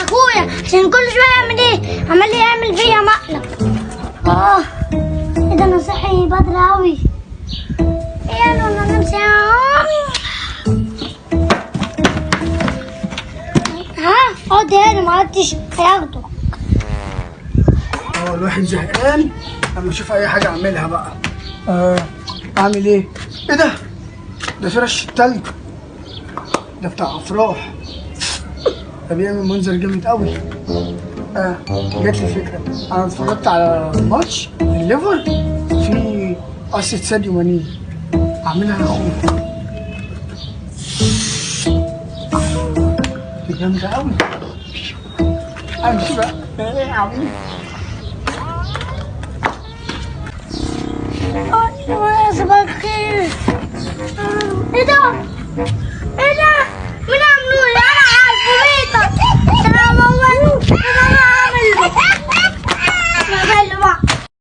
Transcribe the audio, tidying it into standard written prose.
اخويا عشان كل شويه يعمل ايه؟ عمال يعمل فيا مقلب. ايه ده، انا صحي بدري اوي. ايه انا نمشي. اقعد هنا، معرفتش هياخده. الواحد زهقان، اما اشوف اي حاجه اعملها بقى. اعمل ايه؟ ايه ده؟ ده فرش التلج، ده بتاع افراح، ده بيعمل منظر جامد قوي. جات لي فكره، انا اتفرجت على ماتش الليفر في قصة ساديو ماني، اعملها لاخويا. دي جامده قوي. امشي بقى. ايه يا عمي؟ صباح الخير. ايه ده؟